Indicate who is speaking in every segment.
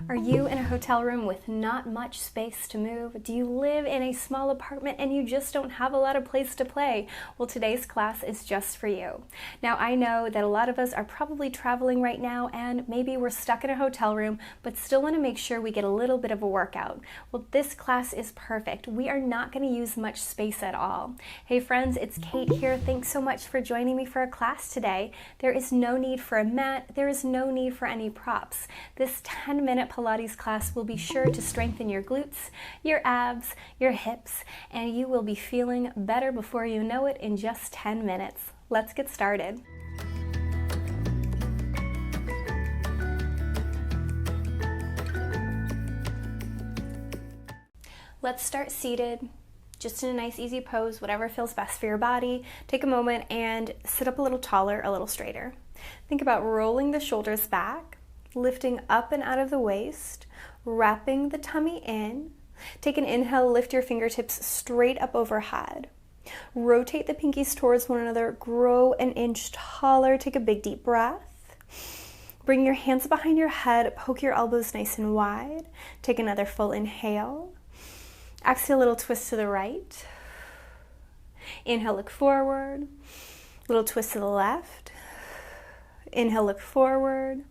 Speaker 1: Are you in a hotel room with not much space to move? Do you live in a small apartment and you just don't have a lot of place to play? Well, today's class is just for you. Now, I know that a lot of us are probably traveling right now and maybe we're stuck in a hotel room, but still want to make sure we get a little bit of a workout. Well, this class is perfect. We are not going to use much space at all. Hey friends, it's Kate here. Thanks so much for joining me for a class today. There is no need for a mat. There is no need for any props. This 10-minute Pilates class will be sure to strengthen your glutes, your abs, your hips, and you will be feeling better before you know it in just 10 minutes. Let's get started. Let's start seated, just in a nice easy pose, whatever feels best for your body. Take a moment and sit up a little taller, a little straighter. Think about rolling the shoulders back, lifting up and out of the waist, wrapping the tummy in. Take an inhale, lift your fingertips straight up overhead. Rotate the pinkies towards one another, grow an inch taller. Take a big deep breath. Bring your hands behind your head, poke your elbows nice and wide. Take another full inhale. Exhale, a little twist to the right. Inhale, look forward. Little twist to the left. Inhale, look forward.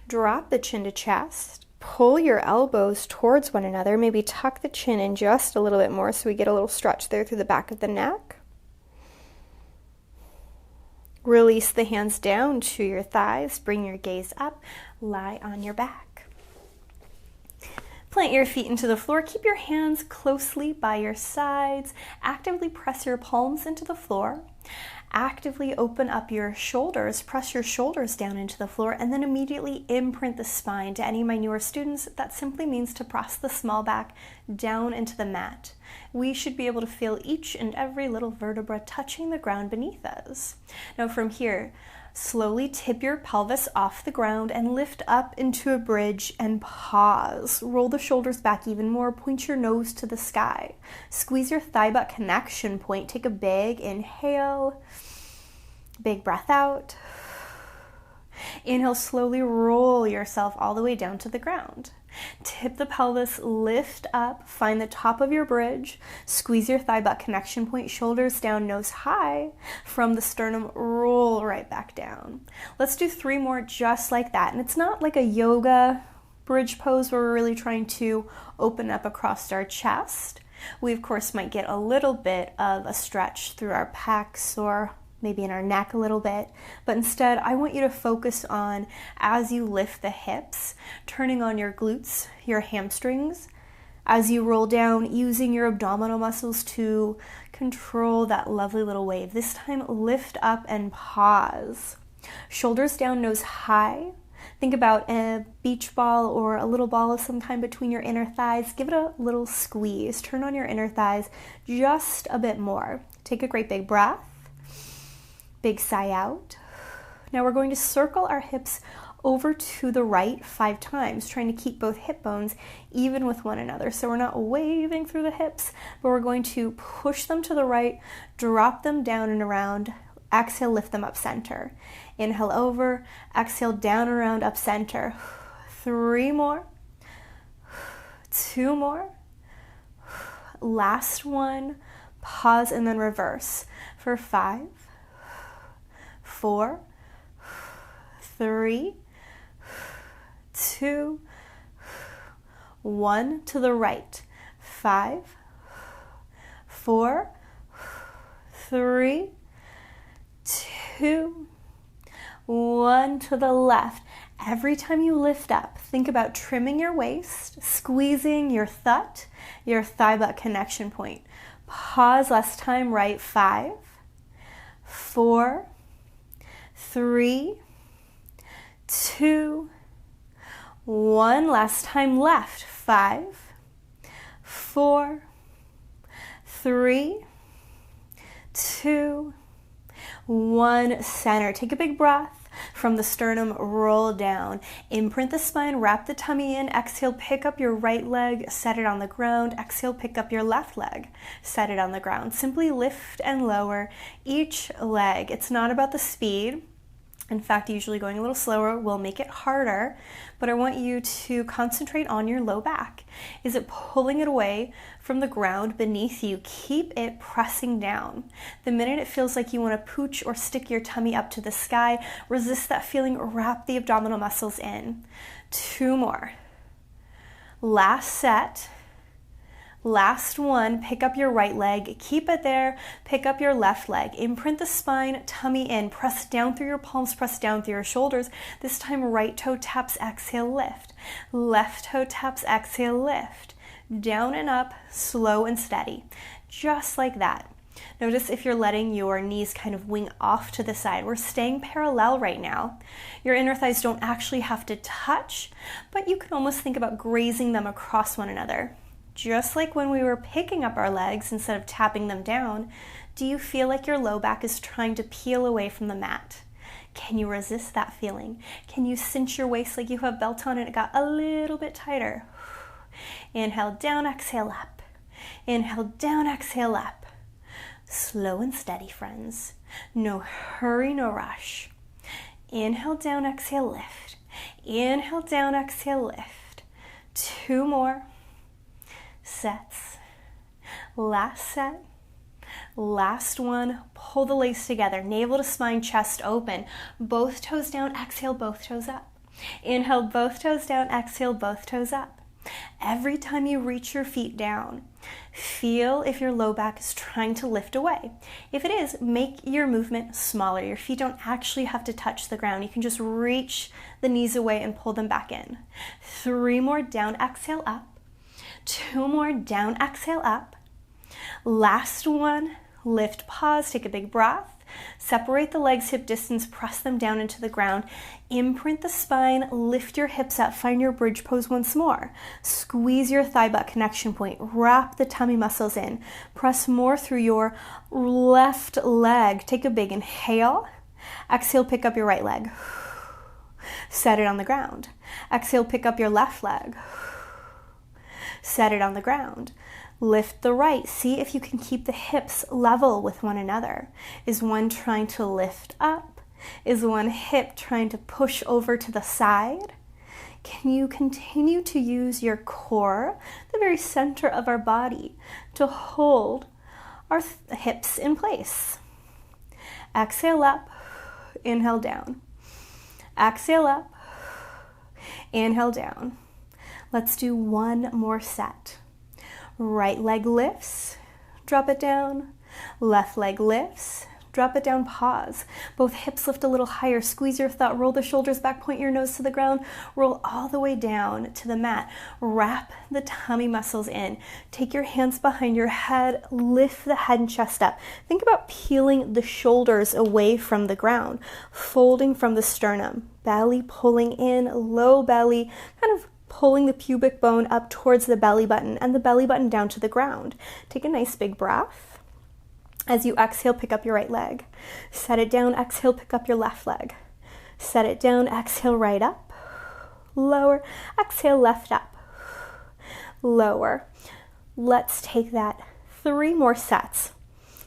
Speaker 1: Drop the chin to chest. Pull your elbows towards one another. Maybe tuck the chin in just a little bit more so we get a little stretch there through the back of the neck. Release the hands down to your thighs. Bring your gaze up. Lie on your back. Plant your feet into the floor. Keep your hands closely by your sides. Actively press your palms into the floor. Actively open up your shoulders, press your shoulders down into the floor, and then immediately imprint the spine. To any of my newer students, that simply means to press the small back down into the mat. We should be able to feel each and every little vertebra touching the ground beneath us. Now from here, slowly tip your pelvis off the ground and lift up into a bridge and pause. Roll the shoulders back even more. Point your nose to the sky. Squeeze your thigh butt connection point. Take a big inhale. Big breath out. Inhale, slowly roll yourself all the way down to the ground. Tip the pelvis, lift up, find the top of your bridge, squeeze your thigh butt connection point, shoulders down, nose high. From the sternum, roll right back down. Let's do 3 more just like that. And it's not like a yoga bridge pose where we're really trying to open up across our chest. We, of course, might get a little bit of a stretch through our pecs or maybe in our neck a little bit, but instead I want you to focus on, as you lift the hips, turning on your glutes, your hamstrings, as you roll down, using your abdominal muscles to control that lovely little wave. This time, lift up and pause. Shoulders down, nose high. Think about a beach ball or a little ball of some kind between your inner thighs. Give it a little squeeze. Turn on your inner thighs just a bit more. Take a great big breath. Big sigh out. Now we're going to circle our hips over to the right 5 times, trying to keep both hip bones even with one another. So we're not waving through the hips, but we're going to push them to the right, drop them down and around. Exhale, lift them up center. Inhale over, exhale down, around, up center. 3 more. 2 more. Last one. Pause and then reverse for 5. 4, 3, 2, 1. To the right. 5, 4, 3, 2, 1. To the left. Every time you lift up, think about trimming your waist, squeezing your thigh butt connection point. Pause last time, right. 5, 4, 3, 2, 1. Last time left. 5, 4, 3, 2, 1. Center. Take a big breath. From the sternum, roll down. Imprint the spine, wrap the tummy in. Exhale, pick up your right leg, set it on the ground. Exhale, pick up your left leg, set it on the ground. Simply lift and lower each leg. It's not about the speed. In fact, usually going a little slower will make it harder, but I want you to concentrate on your low back. Is it pulling it away from the ground beneath you? Keep it pressing down. The minute it feels like you want to pooch or stick your tummy up to the sky, resist that feeling, wrap the abdominal muscles in. 2 more. Last set. Last one, pick up your right leg, keep it there, pick up your left leg, imprint the spine, tummy in, press down through your palms, press down through your shoulders. This time right toe taps, exhale, lift. Left toe taps, exhale, lift. Down and up, slow and steady, just like that. Notice if you're letting your knees kind of wing off to the side. We're staying parallel right now. Your inner thighs don't actually have to touch, but you can almost think about grazing them across one another. Just like when we were picking up our legs instead of tapping them down, do you feel like your low back is trying to peel away from the mat? Can you resist that feeling? Can you cinch your waist like you have a belt on and it got a little bit tighter? Inhale down, exhale up. Inhale down, exhale up. Slow and steady, friends. No hurry, no rush. Inhale down, exhale, lift. Inhale down, exhale, lift. 2 more. Sets. Last set. Last one. Pull the legs together. Navel to spine, chest open. Both toes down. Exhale, both toes up. Inhale, both toes down. Exhale, both toes up. Every time you reach your feet down, feel if your low back is trying to lift away. If it is, make your movement smaller. Your feet don't actually have to touch the ground. You can just reach the knees away and pull them back in. 3 more down, exhale, up. 2 more down, exhale, up. Last one, lift, pause, take a big breath. Separate the legs hip distance, press them down into the ground. Imprint the spine, lift your hips up, find your bridge pose once more. Squeeze your thigh butt connection point, wrap the tummy muscles in. Press more through your left leg. Take a big inhale. Exhale, pick up your right leg. Set it on the ground. Exhale, pick up your left leg. Set it on the ground. Lift the right. See if you can keep the hips level with one another. Is one trying to lift up? Is one hip trying to push over to the side? Can you continue to use your core, the very center of our body, to hold our hips in place? Exhale up, inhale down. Exhale up, inhale down. Let's do 1 more set. Right leg lifts, drop it down. Left leg lifts, drop it down, pause. Both hips lift a little higher. Squeeze your thought, roll the shoulders back, point your nose to the ground. Roll all the way down to the mat. Wrap the tummy muscles in. Take your hands behind your head, lift the head and chest up. Think about peeling the shoulders away from the ground, folding from the sternum. Belly pulling in, low belly, kind of pulling the pubic bone up towards the belly button and the belly button down to the ground. Take a nice big breath. As you exhale, pick up your right leg. Set it down, exhale, pick up your left leg. Set it down, exhale, right up. Lower, exhale, left up. Lower. Let's take that 3 more sets.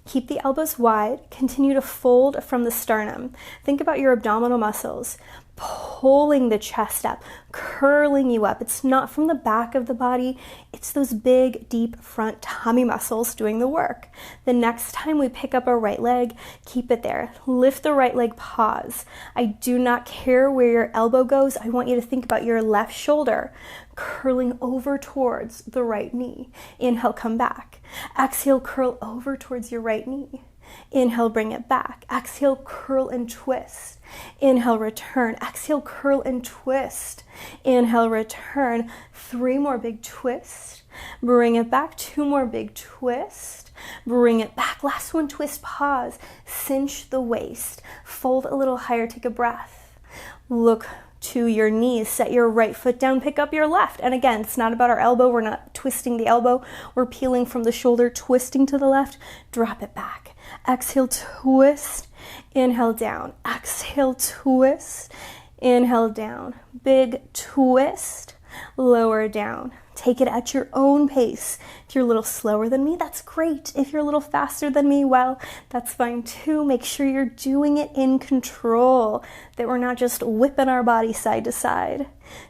Speaker 1: Keep the elbows wide. Continue to fold from the sternum. Think about your abdominal muscles pulling the chest up, curling you up. It's not from the back of the body. It's those big, deep front tummy muscles doing the work. The next time we pick up our right leg, keep it there. Lift the right leg, pause. I do not care where your elbow goes. I want you to think about your left shoulder curling over towards the right knee. Inhale, come back. Exhale, curl over towards your right knee. Inhale, bring it back. Exhale, curl and twist. Inhale, return. Exhale, curl and twist. Inhale, return. 3 more big twists. Bring it back. 2 more big twists. Bring it back. Last one, twist, pause. Cinch the waist. Fold a little higher. Take a breath. Look to your knees. Set your right foot down. Pick up your left. And again, it's not about our elbow. We're not twisting the elbow. We're peeling from the shoulder, twisting to the left. Drop it back. Exhale, twist. Inhale, down. Exhale, twist. Inhale, down. Big twist. lower down. Take it at your own pace. If you're a little slower than me, that's great. If you're a little faster than me, well, that's fine too. Make sure you're doing it in control, that we're not just whipping our body side to side.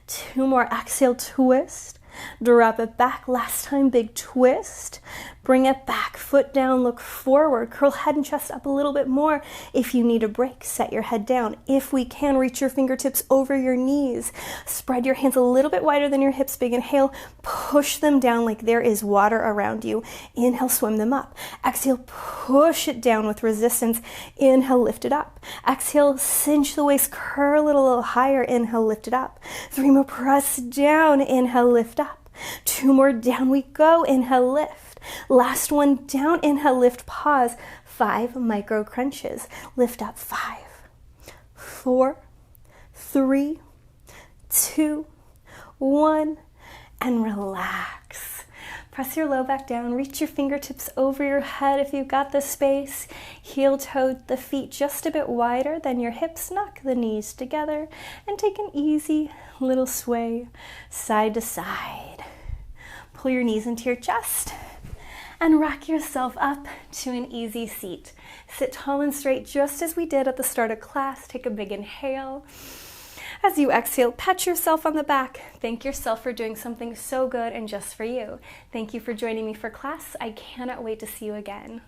Speaker 1: 2 more. Exhale, twist. Drop it back. Last time, big twist. Bring it back, foot down, look forward. Curl head and chest up a little bit more. If you need a break, set your head down. If we can, reach your fingertips over your knees. Spread your hands a little bit wider than your hips. Big inhale, push them down like there is water around you. Inhale, swim them up. Exhale, push it down with resistance. Inhale, lift it up. Exhale, cinch the waist, curl it a little higher. Inhale, lift it up. 3 more, press down. Inhale, lift up. 2 more, down we go. Inhale, lift. Last one, down. Inhale, lift, pause. 5 micro crunches. Lift up. 5, 4, 3, 2, 1, and relax. Press your low back down. Reach your fingertips over your head if you've got the space. Heel toe the feet just a bit wider than your hips. Knock the knees together and take an easy little sway side to side. Pull your knees into your chest and rock yourself up to an easy seat. Sit tall and straight just as we did at the start of class. Take a big inhale. As you exhale, pat yourself on the back. Thank yourself for doing something so good and just for you. Thank you for joining me for class. I cannot wait to see you again.